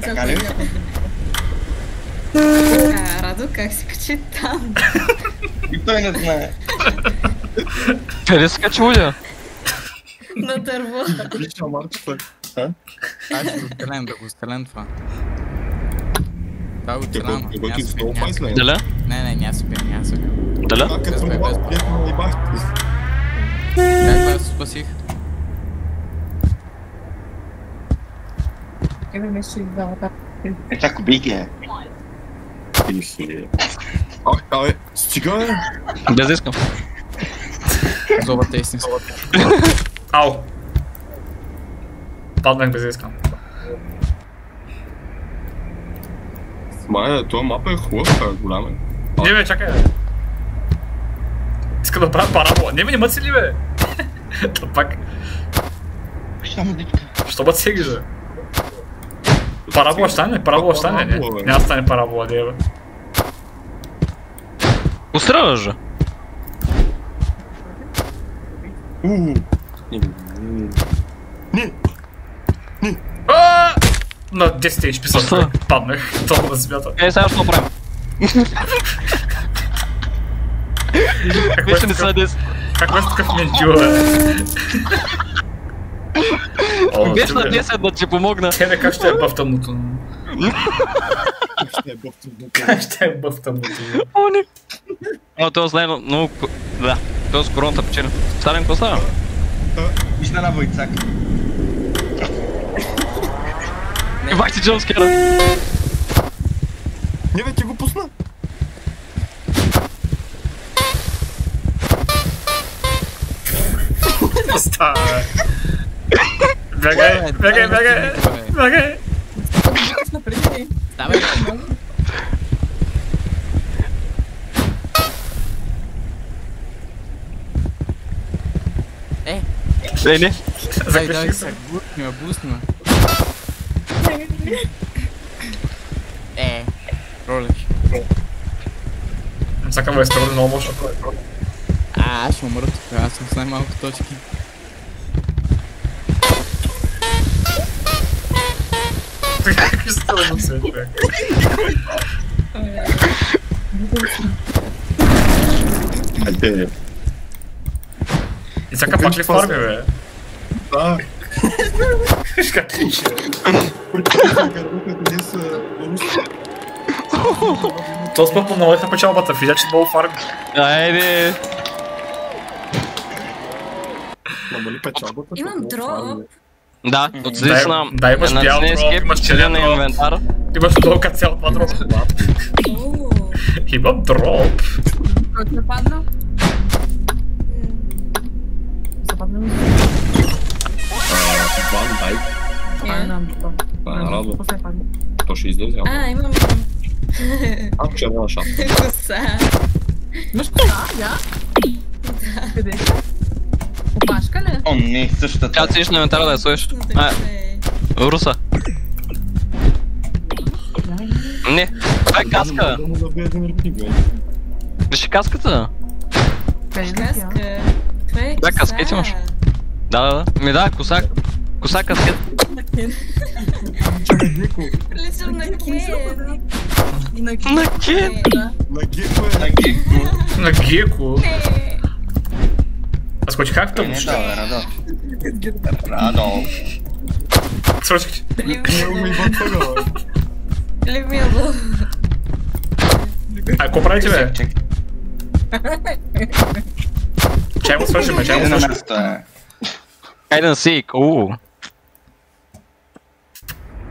Така ли? Радо, как се качи там? И той не знае. Къде се качи Лудя? На дърво. Лично марката. Аз ще да го стрелям това. Това го Какво? стрелям. Какво ти с много пайс, не? Деля? Не, няма се бия. Деля? А, като съм бал, приятно на ебах. Как аз спасих? Къде беше издалата? Е, чак убийки е. Абе, стига, бе. Без да искам. Зобата е истинска. Ау. Паднах без да искам. Май, това мапа е хубава, голяма. Не бе, чакай бе. Иска да правя парабола. Не бе, не мъци ли бе? Та пак. Що му дичка? Що бъд сеги бе? Парабола ще стане? Парабола ще стане? Не, няма да стане парабола, де бе. Постреляш же. На 10 HP съм паднах. Това да смята. Сега ще направим. Вече не са 10. Какво е такъв менчу, бе? Беше на 10 да ти помогна. Тебе как ще е бъв тъмното? Ще е бъвто. Как ще е бъв тъмното? О, не. О, той знае много... Да, той с короната печели. Сталин, какво става? Виж на Войцак. Бах ти джамскера. Не бе, ти го пусна. Какво става, бе? Бягай! Бягай! Давай, Не. Дай, сега бустни, ме. Ролиш. Сакам да стрелям много лошо. Аз ще умра тук, аз съм с най-малко точки. Какви стрелям се, човек? Айде. И сака пак ли фарми, бе? Да. Виж как тича. Не са руски. То спът намалиха печалбата, видя, че много фарми. Айде. Намали печалбата. Имам дроп. Да, отидеш на да, имаш бял дроп, escape, имаш отиде черен на дроп. инвентар. Имаш толкова цял два дропа. О, Имам дроп. Който не падна? Западна ми. Ван, дай. Не знам какво. Радо. Какво се падна? То ще излезе. имам Червена шапка. коса. Имаш коса? Я? Къде? Опашка ли? О, не, същата. Тя отидеш на инвентара да я слоиш. Руса. Не, това е каска. Да му забие един ритник, бе. Виж каската. Каска. Това е Да, каскет имаш. Да. Ми да, коса каскет. Приличам на Кен. На Кен. На геко е. На геко. На геко. А скочи как там? Не, да, Радо. Радо. Срочки. Ми бътвага, бе. Любило. А, какво правите, бе? Чай му свършим, чай му Не на свършим. място е. Hide and seek,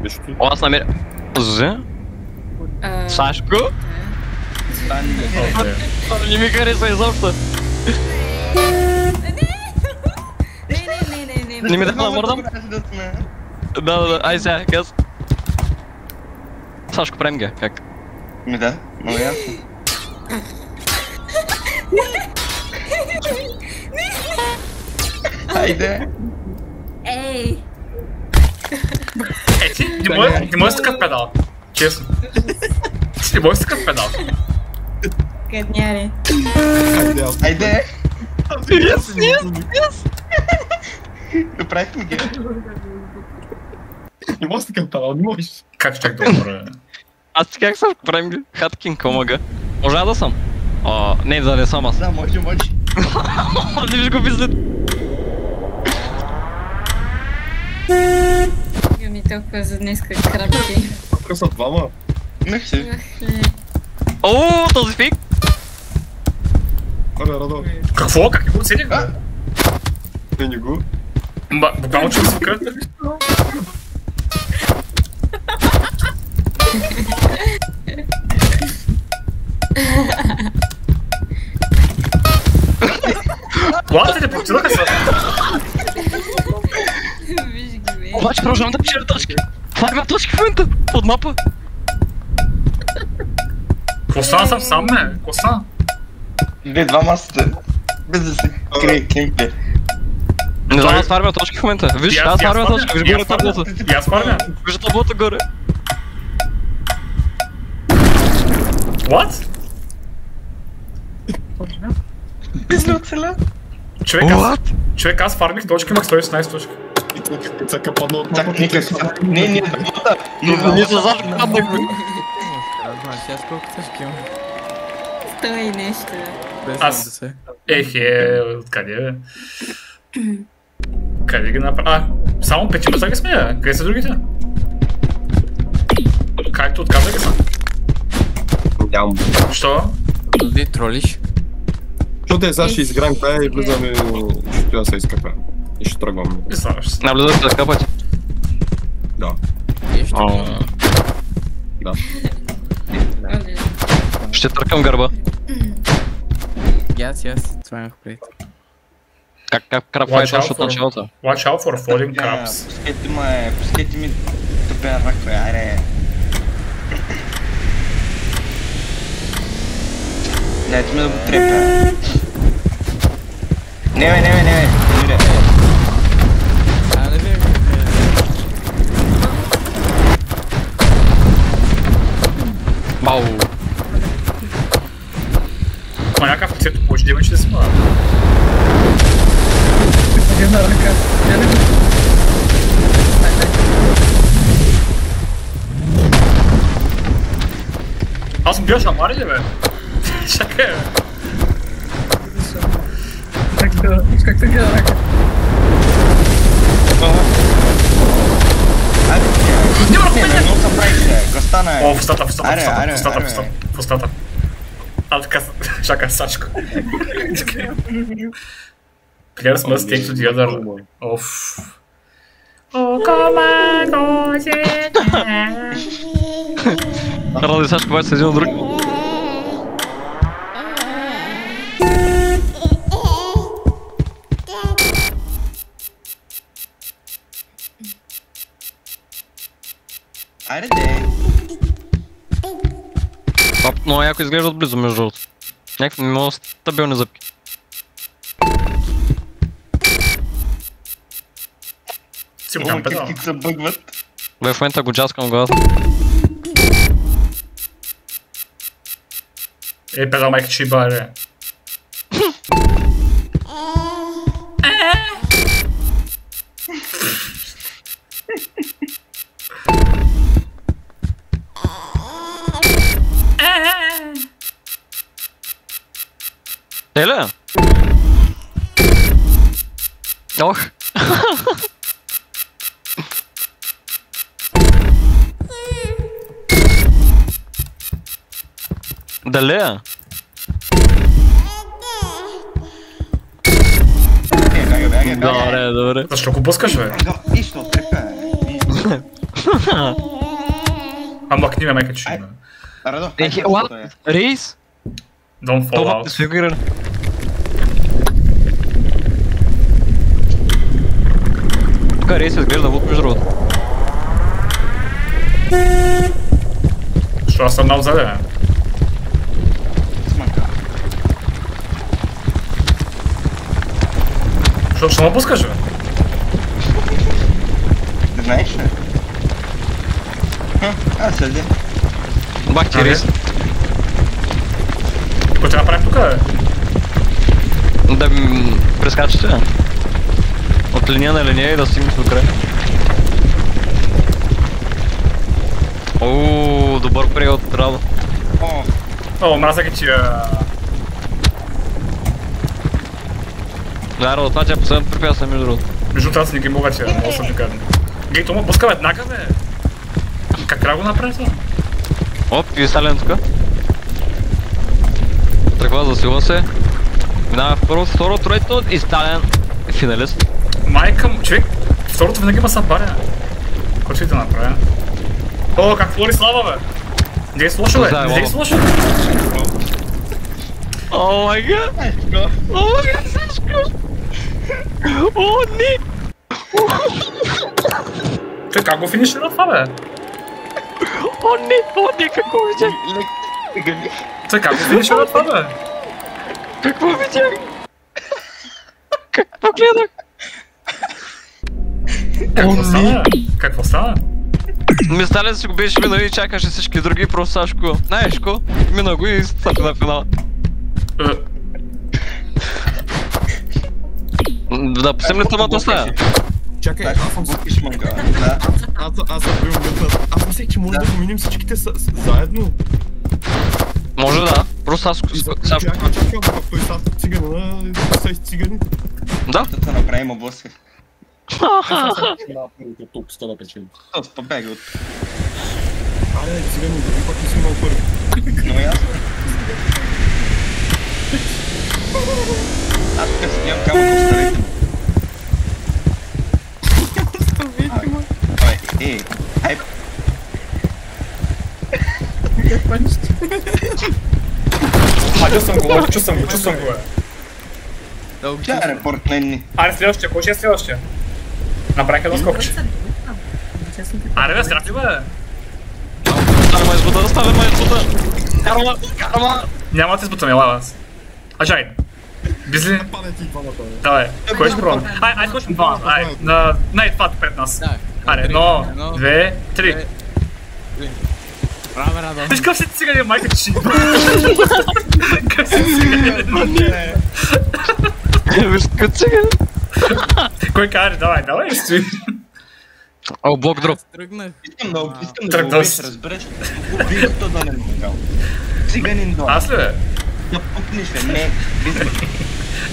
Виж ти. О, аз намеря... Зе? Сашко? Стани. Не ми хареса изобщо. Не. Не ми да мордам? Да, ай сега, къс. Сашко, правим ги, как? Ми да, много ясно. Хайде. Ей! Ти не можеш такъв педал. Честно. Ти не можеш такъв педал. Къдняри. Айде, аз. Хайде. Yes. Направихме ги. Не можеш такъв педал, не можеш. Как чак да умра? Аз ти как Сашко, правим ги? Хаткин, комага. Може да съм? Не, да не съм аз. Да, може. Не виж го пизлит. Ми толкова за днес крабки. Тук са двама. Мехси. О, този фик! Аре, Радо. Какво? Как не го оцених, бе? Не го. Буквално че звука. Ладно, те порцираха се. Виж ги, бе. Обаче продължавам да печеля точки. Фармя точки в момента, под мапа. Какво стана сам, не? Какво стана? Вие двама сте. Без да се крие кемпер. Не знам, аз фармя точки в момента. Виж, аз фармя точки, виж горе таблото. И аз фармя. Виж таблото горе. What? Без да оцеля. Човек, аз фармих точки, имах 116 точки. Цака падна от Так, мапата. никак. Не, двамата. Не са Сашко, паднахме. Знаеш, аз колко тежки имам. Стой нещо. Без Аз- 70. Откъде, бе? Къде ги направи? Само петима са ги сме, бе? Къде са другите? Както отказа ги са? Нямам. Що? Ти тролиш? Защото сега ще изиграем тая и влизаме, ще я се изкъпя. И ще тръгвам. Не знаш. Наблюдате да скъпати. Да. Да. Ще търкам гърба. Yes, това имах пред. Как крапвай точно от началото? Watch out for falling crabs. Пускайте ми тъпен рак, бе, айде. Дайте ми да го трепя. Не, бе. Аз съм бил шамар ли, бе? Чакай, бе. Как те гледа рака? Много се правише, го стана. О, в устата. Аре. А, така, чакай, Сачко. Players must stick together. Оф. Ради Сашко бачи се един от друг. Айде, де. Но яко изглежда отблизо, между другото. Някакви много стабилни зъбки. Си му там педал. Как се бъгват. Бе, в момента го джаскам в главата. Ей, педал майка чиба, бе. Еля! Ох! Далея? Бягай. Добре. Защо го пускаш, бе? Нищо, трепе. А махни ме майка чиба. Радо, Рейс? Don't fall Това out. дисфигуриране. Тук Рейс изглежда лук, между другото. Що аз съм на отзаде, бе? Що ме пускаш, бе? Не знаеш ли? Аз седи. Бах ти Рейс. Какво ще направим тук, бе? Да прескачате. От линия на линия и да стигнете до края. Ооо, добър период от работа. О, мразя ги тия... Да, Радо, това ти е последното препятствие, между другото. Между това си не ги мога тия, много съм никъде. Гей, това пуска веднага, бе! Как трябва го направи това? Оп, и Сталин тук. Тръгва, засилва се. Минава в първо, второ, трето и Сталин е финалист. Майка му, човек, второто винаги има събаря. Какво ще да направя? О, как флори слава, бе! Не е слошо, бе! Не е слошо! О май гад! О май гад, Сашко! О, не! Той как го финишира това, бе? О, не, какво видях? Той как го финишира това, бе? Какво видях? Какво гледах? Какво стана? Какво стана? Сталин си го беше минал и чакаше всички други, просто Сашко. Знаеш ко? Мина го и стъпи на финала. Да пусем ли тъмата стая? Чакай, аз съм аз мислех, че може да поменим всичките заедно. Може да, просто Сашко... Чакай, той са циганина, са и цигани. Да? Да направим облъска. Тук стана печели. Тоест, побега от... Аре, цигани, да пак не си имал първи. Но ясно. Аз тук си нямам камък оставите. Ай. Чувствам го, бе. Тя е репортменни. Аре, следващия, кой ще е следващия? Направих едно скокче. Аре, бе, страх ли, бе? Стане ма избута! Карма! Няма да те избутаме, лава аз. А чай. Бизли? Давай, кой ще пробвам? Ай, скочим двама. Ай, най-това пред нас. Аре, едно, две, три. Браво, Радо. Виж къв си цигане, майка чи. Къв си цигане. Виж къв цигане. Кой каже, давай, стои. О, блок дроп. Тръгнах. Искам да го Тръгнал убиеш, си. разбираш? Убий то да не мангал. Циганин дом. Аз ли бе? Да пукнеш бе, не. Влизай.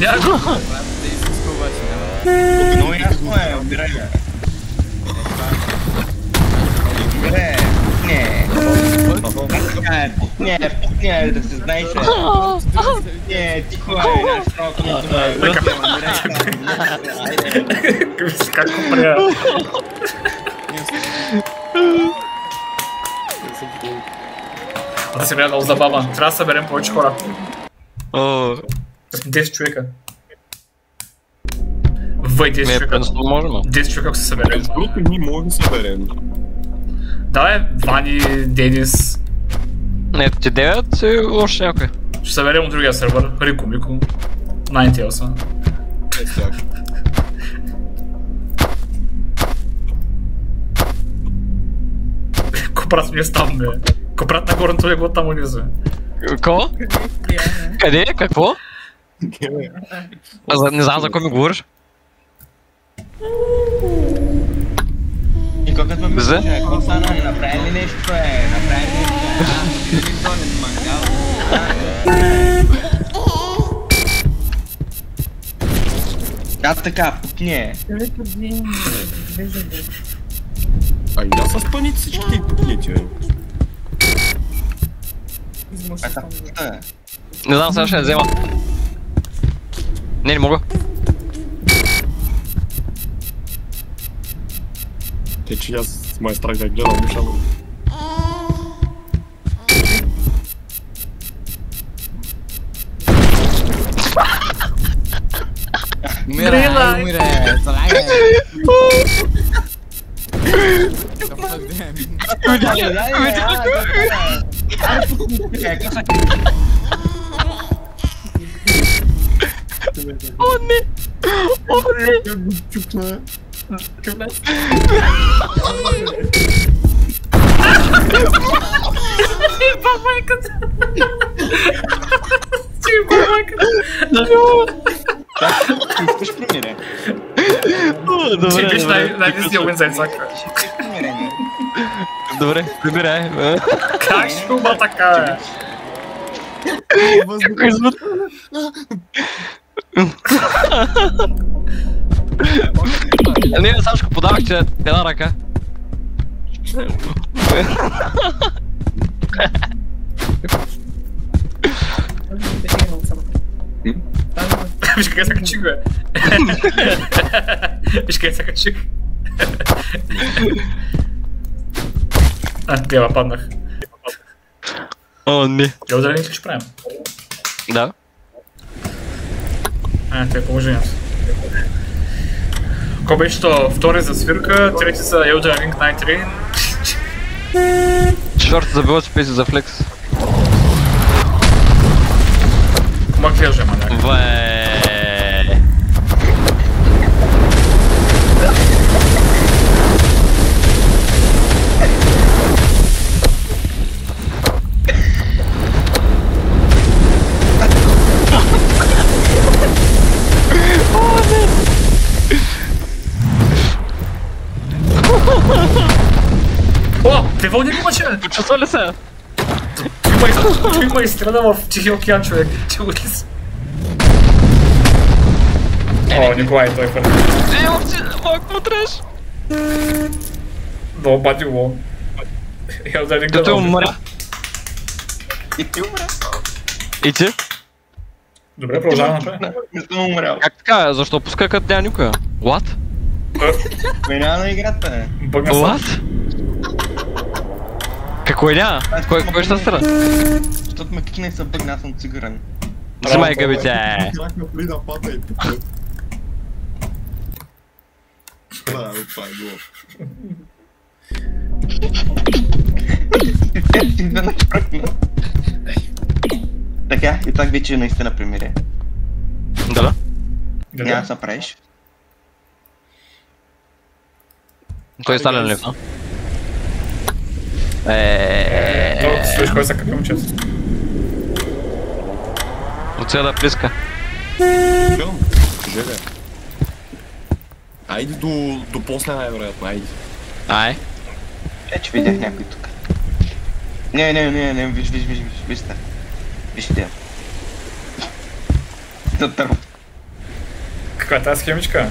Няма го. Брат, да изиска обаче, няма. Много ясно е, убирай бе. Добре, не. Пукне, да се знаеш бе. Не, тихо е, наш срок на това. Как го правя? Да се бе много забавен. Трябва да съберем повече хора. О, Да сме 10 човека. Въй 10 не, човека. просто можем. 10 човека ако се съберем. Другото ние можем да съберем. Давай, Вани, Денис. Не, ти 9 си още някой. Ще съберем от другия сервер. Рико, Мико. Ninetales. Е, сега. Копрат ми е там, бе. Копрат на горното легло там унизу. Ко? Къде? Какво? Не знам за кой ми говориш. И когато ме За? питаш, какво стана, направи ли нещо, бе? Направи ли нещо? Така, пукне. А я с паници всички и пукнете, бе. Пукта. Не знам, сега ще я взема. Не мога. Те, че аз май страх да гледам мушано. Умирай, слагай. О, не! О, не! Как го чукна? Искаш примире? Ти биш най-висния огън за Ицака. Добре, прибирай. Как ще ума така, бе? Кой звук? Не, Сашко, подавах, че една ръка. Виж къде се качих, бе. Виж къде се качих. Гледа, паднах. О, не. Елдъринг ли ще правим? Да. Това е положението. Ко беше то? Втори за свирка, трети за Elden Ring Night Rain. Четвърта за велосипед за флекс. Мак вяже, маняк. Ве. О, те вълни го мъче! Почувства ли се? Той ма изстреля в Тихия океан, човек. Че го си. О, Николай, той хвърли. Малко треш. Много бати го. Елдъринг Да той умря. И ти умря. И ти? Добре, продължаваме напред. Не съм умрял. Как така? Защо пуска като няма никоя? What? Меня на играта. Бъгна съм. What? Какво е няма? Кой ще стара? Защото ме кикне и се бъгна, аз съм сигурен. Взимай гъбите. Как ме плида пата и пукна. Да, това е било. Изведнъж пръкна. Така, и так вече е наистина примирие. Да. Няма да се правиш. Той стане ли? Слиш кой са какви момчета. От сега да плиска. Филм? Желе. Айде до после най-вероятно, айде. Ай. Че видях някой тук. Не, виж сте. Вижте. Да дърво. Каква е тази схемичка?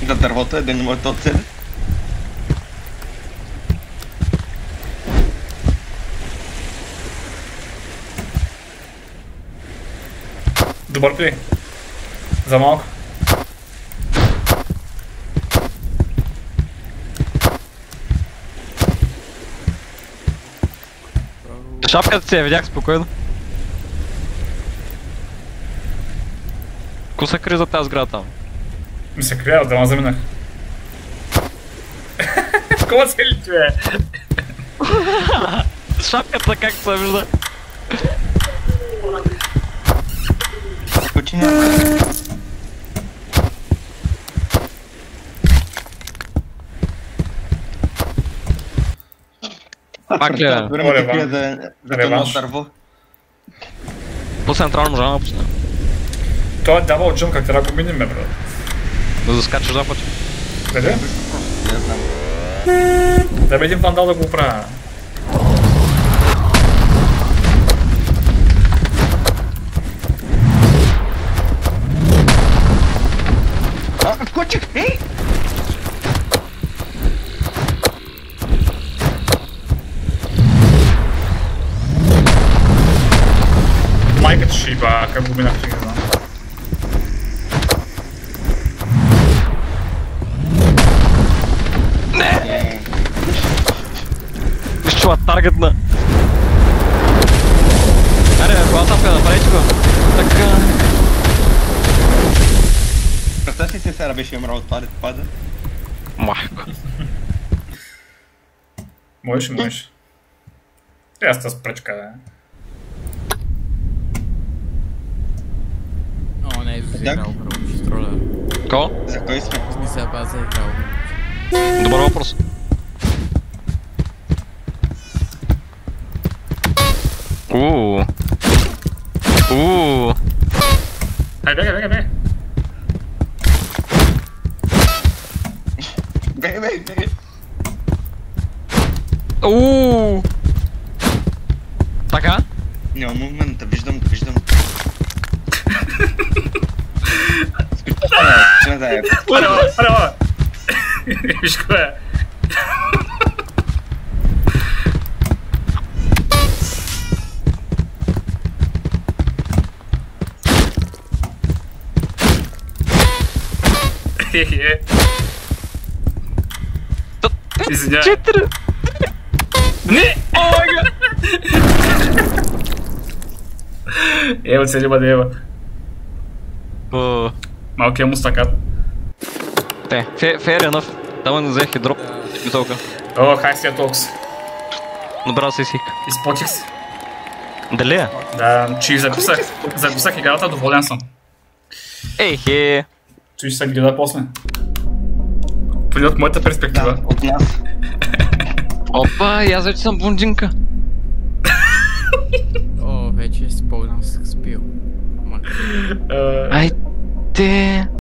Да дървото е да не може да отцели. Добър пли. За малко. Шапката си я видях спокойно. Ко се крие за тази сграда там? Ми се крия, отдавна заминах. Кога цели ти бе? Шапката как се вижда? Почи няма. Пак ли е? Време такива да тънат дърво. По централно можем да пусне. Той е дабъл джъмп, как трябва да го минем, бе, брат. Да заскачаш два пъти. Къде? Не знам. Да бе един вандал да го оправя. Скочих! Ей! Майката ще иба, как го минах, не знам. Виж чува таргетна. Аре, кола тапка, направете го. Така. Представи си сестера беше имала от това, пада. Майко. Можеш. Аз тази пръчка, бе. О, не е заиграл, бро, ще строля. Ко? За кой сме? Смисъл, аз заиграл. Добър въпрос. Ай, бегай. Бегай. Така? Няма момента, виждам. Не знае. Аре. Виж кое е. Извиня. 4! Не! Омайга! Ева цели бъде ева. Малкият мустакат. Fair enough. Там не взех и дроп. Мисълка. О, хай си толкс. Набрал си сик. Изплатих се. Дали е? Да, че записах играта, доволен съм. Ейхе. Че ще се гледа после. Поне от моята перспектива. От нас. Опа, и аз вече съм бунджинка. О, вече спомням с спил. Айде.